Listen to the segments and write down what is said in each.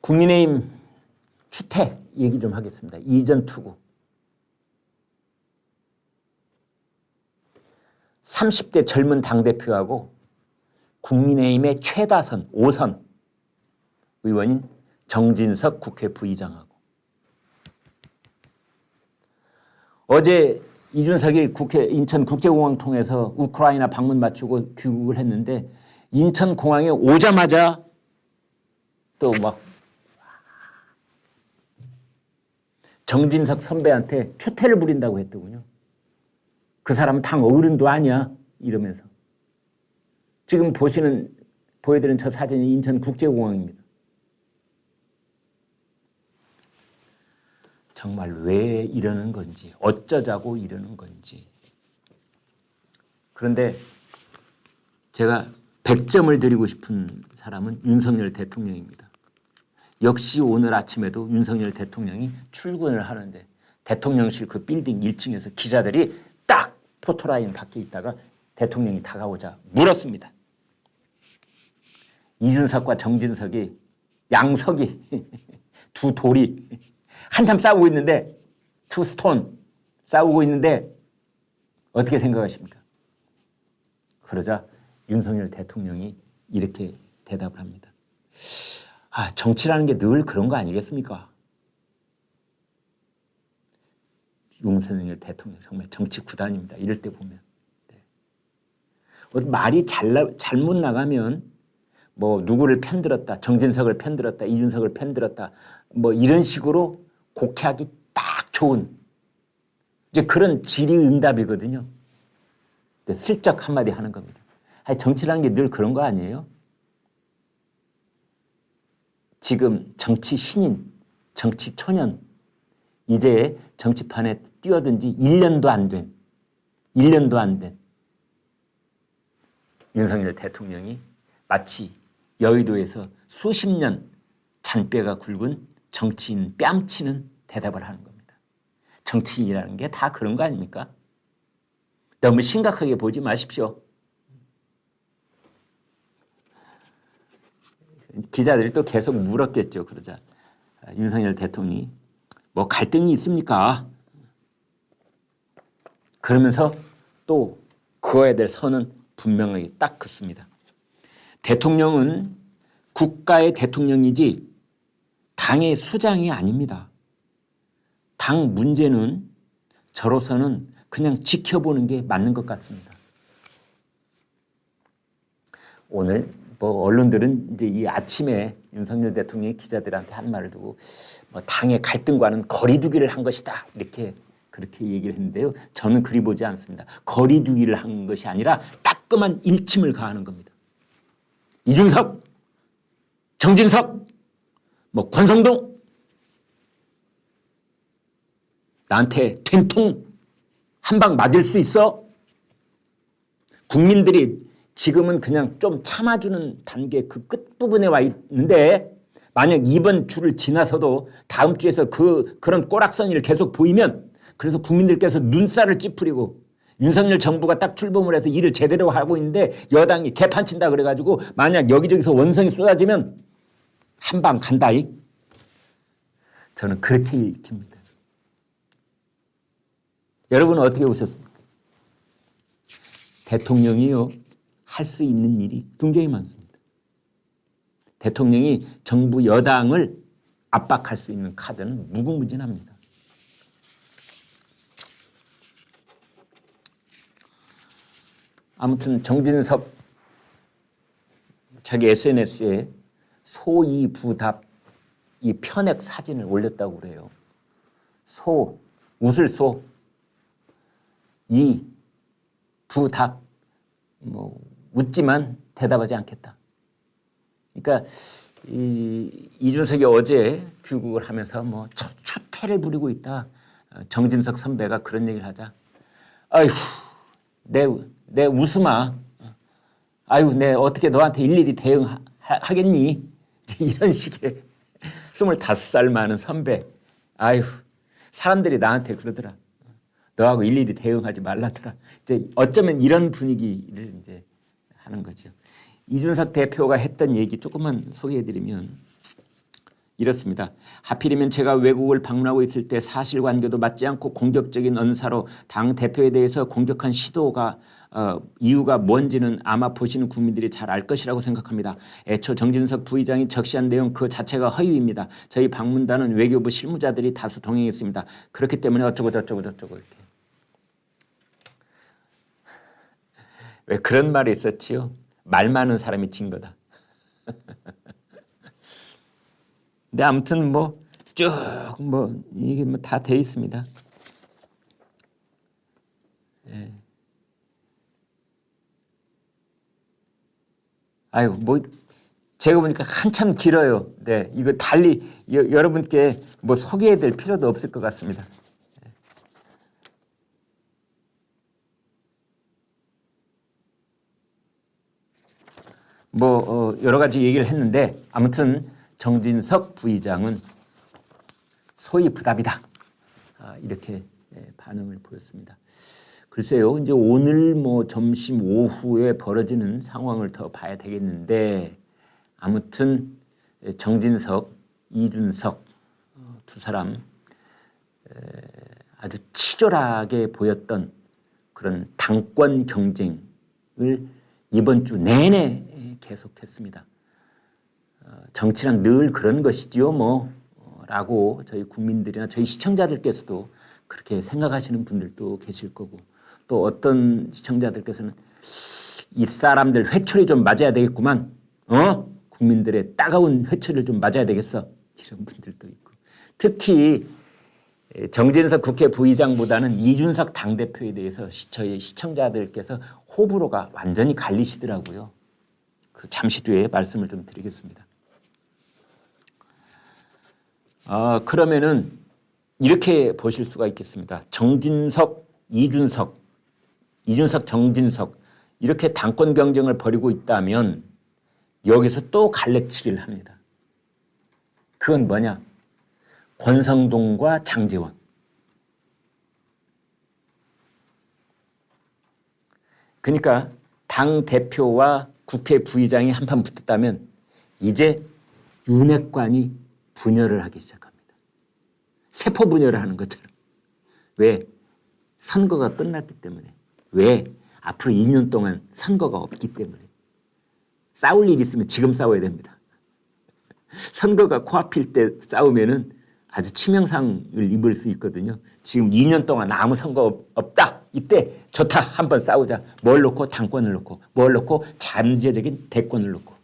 국민의힘 추태 얘기 좀 하겠습니다. 이전 투구. 30대 젊은 당대표하고 국민의힘의 최다선 5선 의원인 정진석 국회 부의장하고 어제 이준석이 인천국제공항 통해서 우크라이나 방문 마치고 귀국을 했는데 인천공항에 오자마자 또 막 정진석 선배한테 추태를 부린다고 했더군요. 그 사람은 당 어른도 아니야 이러면서. 지금 보여드린 저 사진이 인천국제공항입니다. 정말 왜 이러는 건지, 어쩌자고 이러는 건지. 그런데 제가 100점을 드리고 싶은 사람은 윤석열 대통령입니다. 역시 오늘 아침에도 윤석열 대통령이 출근을 하는데 대통령실 그 빌딩 1층에서 기자들이 딱 포토라인 밖에 있다가 대통령이 다가오자 물었습니다. 이준석과 정진석이 양석이 두 돌이 한참 싸우고 있는데 투 스톤 싸우고 있는데 어떻게 생각하십니까? 그러자 윤석열 대통령이 이렇게 대답을 합니다. 정치라는 게 늘 그런 거 아니겠습니까? 윤석열 대통령 정말 정치 구단입니다. 이럴 때 보면. 네. 말이 잘못 나가면 뭐 누구를 편들었다, 정진석을 편들었다, 이준석을 편들었다 뭐 이런 식으로 곡해하기 딱 좋은 이제 그런 질의응답이거든요. 슬쩍 한마디 하는 겁니다. 정치라는 게 늘 그런 거 아니에요? 지금 정치 신인, 정치 초년 이제 정치판에 뛰어든 지 1년도 안 된 윤석열 대통령이 마치 여의도에서 수십 년 잔뼈가 굵은 정치인 뺨치는 대답을 하는 겁니다. 정치인이라는 게 다 그런 거 아닙니까? 너무 심각하게 보지 마십시오. 기자들이 또 계속 물었겠죠. 그러자 윤석열 대통령이 뭐 갈등이 있습니까? 그러면서 또 그어야 될 선은 분명하게 딱 긋습니다. 대통령은 국가의 대통령이지 당의 수장이 아닙니다. 당 문제는 저로서는 그냥 지켜보는 게 맞는 것 같습니다. 오늘 뭐 언론들은 이제 이 아침에 윤석열 대통령이 기자들한테 한 말을 두고 뭐 당의 갈등과는 거리두기를 한 것이다 그렇게 얘기를 했는데요. 저는 그리 보지 않습니다. 거리두기를 한 것이 아니라 따끔한 일침을 가하는 겁니다. 이준석, 정진석, 뭐 권성동 나한테 된통 한 방 맞을 수 있어? 국민들이 지금은 그냥 좀 참아주는 단계 그 끝부분에 와 있는데 만약 이번 주를 지나서도 다음 주에서 그런 꼬락서니를 계속 보이면 그래서 국민들께서 눈살을 찌푸리고 윤석열 정부가 딱 출범을 해서 일을 제대로 하고 있는데 여당이 개판친다 그래가지고 만약 여기저기서 원성이 쏟아지면 한 방 간다이. 저는 그렇게 읽힙니다. 여러분은 어떻게 보셨습니까? 대통령이요. 할 수 있는 일이 굉장히 많습니다. 대통령이 정부 여당을 압박할 수 있는 카드는 무궁무진합니다. 아무튼 정진석 자기 SNS에 소이부답 이 편액 사진을 올렸다고 그래요. 소, 웃을 소, 이, 부답, 뭐 웃지만 대답하지 않겠다. 그러니까 이준석이 어제 귀국을 하면서 뭐 추태를 부리고 있다. 정진석 선배가 그런 얘기를 하자. 아휴, 내 웃음아. 아유, 내 어떻게 너한테 일일이 대응하겠니? 이런 식의 25살 많은 선배. 아유, 사람들이 나한테 그러더라. 너하고 일일이 대응하지 말라더라. 이제 어쩌면 이런 분위기를 이제 하는 거죠. 이준석 대표가 했던 얘기 조금만 소개해드리면 이렇습니다. 하필이면 제가 외국을 방문하고 있을 때 사실관계도 맞지 않고 공격적인 언사로 당 대표에 대해서 공격한 시도가 이유가 뭔지는 아마 보시는 국민들이 잘 알 것이라고 생각합니다. 애초 정진석 부의장이 적시한 내용 그 자체가 허위입니다. 저희 방문단은 외교부 실무자들이 다수 동행했습니다. 그렇기 때문에 어쩌고 저쩌고 이렇게. 왜 그런 말이 있었지요? 말 많은 사람이 진 거다. 근데 아무튼 쭉 이게 다 돼 있습니다. 예. 아이고 제가 보니까 한참 길어요. 네, 이거 달리 여러분께 소개해 드릴 필요도 없을 것 같습니다. 여러 가지 얘기를 했는데 아무튼 정진석 부의장은 소위 부답이다. 이렇게 반응을 보였습니다. 글쎄요, 이제 오늘 점심 오후에 벌어지는 상황을 더 봐야 되겠는데 아무튼 정진석, 이준석 두 사람 아주 치졸하게 보였던 그런 당권 경쟁을 이번 주 내내 계속했습니다. 정치란 늘 그런 것이지요, 라고 저희 국민들이나 저희 시청자들께서도 그렇게 생각하시는 분들도 계실 거고 또 어떤 시청자들께서는 이 사람들 회초리 좀 맞아야 되겠구만, 국민들의 따가운 회초리를 좀 맞아야 되겠어, 이런 분들도 있고 특히 정진석 국회 부의장보다는 이준석 당대표에 대해서 저희 시청자들께서 호불호가 완전히 갈리시더라고요. 잠시 뒤에 말씀을 좀 드리겠습니다. 그러면은 이렇게 보실 수가 있겠습니다. 정진석, 이준석, 정진석 이렇게 당권 경쟁을 벌이고 있다면 여기서 또 갈래치기를 합니다. 그건 뭐냐? 권성동과 장제원. 그러니까 당 대표와 국회 부의장이 한판 붙었다면 이제 윤핵관이 분열을 하기 시작합니다. 세포 분열을 하는 것처럼. 왜? 선거가 끝났기 때문에. 왜? 앞으로 2년 동안 선거가 없기 때문에. 싸울 일 있으면 지금 싸워야 됩니다. 선거가 코앞일 때 싸우면은 아주 치명상을 입을 수 있거든요. 지금 2년 동안 아무 선거 없다. 이때 좋다. 한번 싸우자. 뭘 놓고? 당권을 놓고. 뭘 놓고? 잠재적인 대권을 놓고.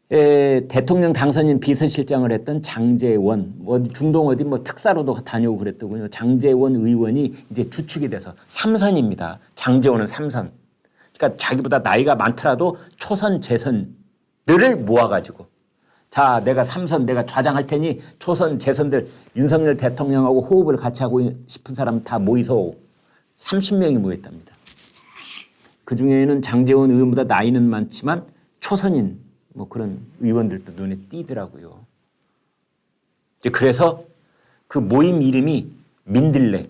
대통령 당선인 비서실장을 했던 장제원, 중동 어디 특사로도 다녀오고 그랬더군요. 장제원 의원이 이제 주축이 돼서 3선입니다. 장제원은 3선. 그러니까 자기보다 나이가 많더라도 초선, 재선들을 모아가지고 자, 내가 3선 내가 좌장할 테니 초선, 재선들 윤석열 대통령하고 호흡을 같이 하고 싶은 사람 다 모이소. 30명이 모였답니다. 그중에는 장제원 의원보다 나이는 많지만 초선인 그런 의원들도 눈에 띄더라고요. 이제 그래서 그 모임 이름이 민들레.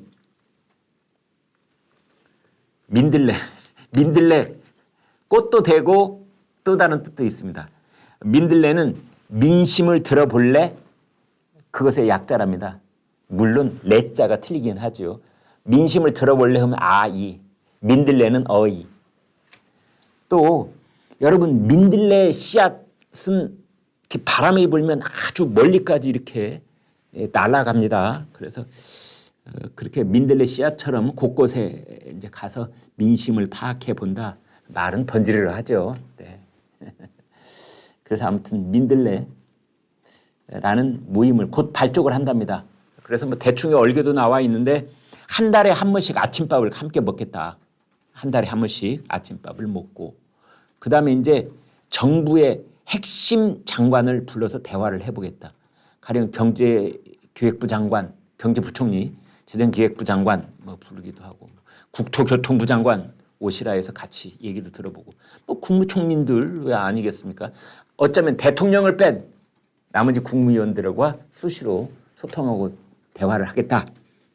꽃도 되고 또 다른 뜻도 있습니다. 민들레는 민심을 들어볼래? 그것의 약자랍니다. 물론 레자가 틀리긴 하죠. 민심을 들어볼래 하면 아이, 민들레는 어이. 또 여러분 민들레 씨앗은 이렇게 바람이 불면 아주 멀리까지 이렇게 날아갑니다. 그래서 그렇게 민들레 씨앗처럼 곳곳에 이제 가서 민심을 파악해 본다. 말은 번지르르 하죠. 네. 그래서 아무튼 민들레라는 모임을 곧 발족을 한답니다. 그래서 대충의 얼개도 나와 있는데 한 달에 한 번씩 아침밥을 함께 먹겠다. 한 달에 한 번씩 아침밥을 먹고 그 다음에 이제 정부의 핵심 장관을 불러서 대화를 해보겠다. 가령 경제기획부 장관, 경제부총리, 재정기획부 장관 부르기도 하고 국토교통부 장관 오시라 해서 같이 얘기도 들어보고 국무총리들 왜 아니겠습니까? 어쩌면 대통령을 뺀 나머지 국무위원들과 수시로 소통하고 대화를 하겠다.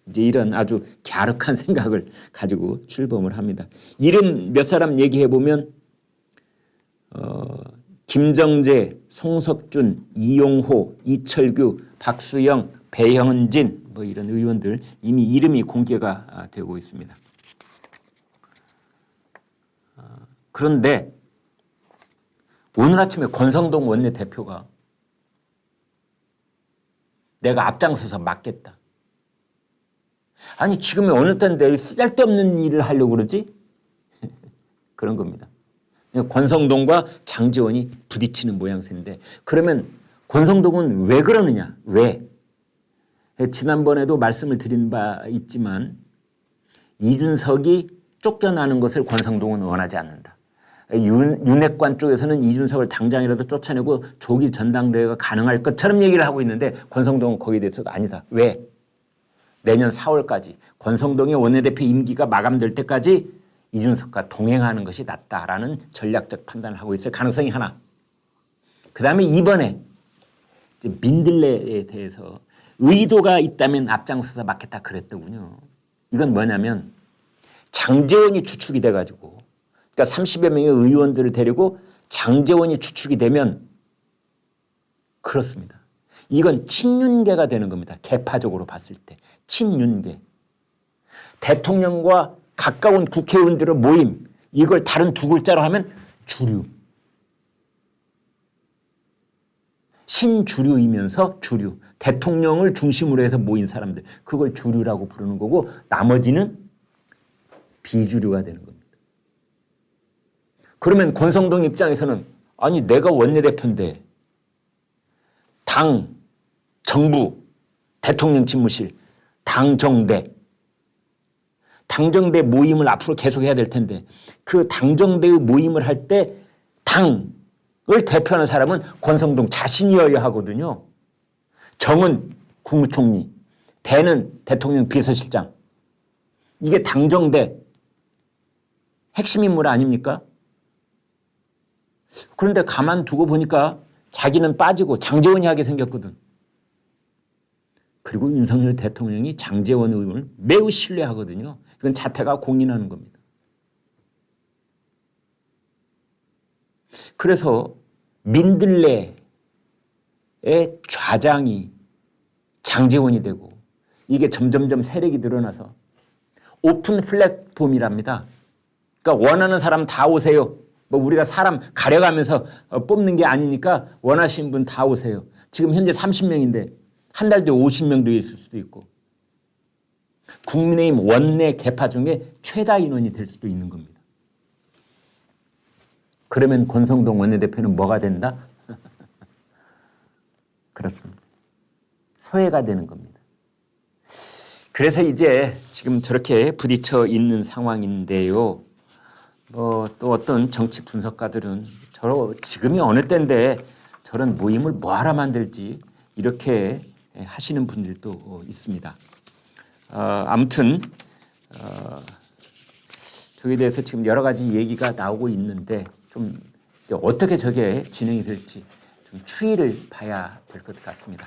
이제 이런 아주 갸륵한 생각을 가지고 출범을 합니다. 이름 몇 사람 얘기해 보면 김정재, 송석준, 이용호, 이철규, 박수영, 배현진 뭐 이런 의원들 이미 이름이 공개가 되고 있습니다. 그런데 오늘 아침에 권성동 원내대표가 내가 앞장서서 막겠다. 아니 지금이 어느 때인데 쓰잘데없는 일을 하려고 그러지? 그런 겁니다. 권성동과 장제원이 부딪히는 모양새인데 그러면 권성동은 왜 그러느냐? 왜? 지난번에도 말씀을 드린 바 있지만 이준석이 쫓겨나는 것을 권성동은 원하지 않는다. 윤핵관 쪽에서는 이준석을 당장이라도 쫓아내고 조기 전당대회가 가능할 것처럼 얘기를 하고 있는데 권성동은 거기에 대해서도 아니다. 왜? 내년 4월까지 권성동의 원내대표 임기가 마감될 때까지 이준석과 동행하는 것이 낫다라는 전략적 판단을 하고 있을 가능성이 하나. 그다음에 이번에 이제 민들레에 대해서 의도가 있다면 앞장서서 막겠다 그랬더군요. 이건 뭐냐면 장제원이 추측이 돼가지고 그러니까 30여 명의 의원들을 데리고 장제원이 추측이 되면 그렇습니다. 이건 친윤계가 되는 겁니다. 개파적으로 봤을 때. 친윤계. 대통령과 가까운 국회의원들의 모임 이걸 다른 두 글자로 하면 주류. 신주류이면서 주류. 대통령을 중심으로 해서 모인 사람들. 그걸 주류라고 부르는 거고 나머지는 비주류가 되는 겁니다. 그러면 권성동 입장에서는 아니 내가 원내대표인데 당, 정부, 대통령 집무실, 당정대 모임을 앞으로 계속해야 될 텐데 그 당정대의 모임을 할 때 당을 대표하는 사람은 권성동 자신이어야 하거든요. 정은 국무총리, 대는 대통령 비서실장. 이게 당정대 핵심 인물 아닙니까? 그런데 가만두고 보니까 자기는 빠지고 장제원이 하게 생겼거든. 그리고 윤석열 대통령이 장제원 의원을 매우 신뢰하거든요. 이건 자태가 공인하는 겁니다. 그래서 민들레의 좌장이 장제원이 되고 이게 점점점 세력이 늘어나서 오픈 플랫폼이랍니다. 그러니까 원하는 사람 다 오세요. 뭐 우리가 사람 가려가면서 뽑는 게 아니니까 원하시는 분 다 오세요. 지금 현재 30명인데 한 달 뒤에 50명도 있을 수도 있고 국민의힘 원내 개파 중에 최다 인원이 될 수도 있는 겁니다. 그러면 권성동 원내대표는 뭐가 된다? 그렇습니다. 소외가 되는 겁니다. 그래서 이제 지금 저렇게 부딪혀 있는 상황인데요. 또 어떤 정치 분석가들은 지금이 어느 때인데 저런 모임을 뭐하러 만들지 이렇게 하시는 분들도 있습니다. 아무튼 저기에 대해서 지금 여러 가지 얘기가 나오고 있는데 좀 어떻게 저게 진행이 될지 좀 추이를 봐야 될 것 같습니다.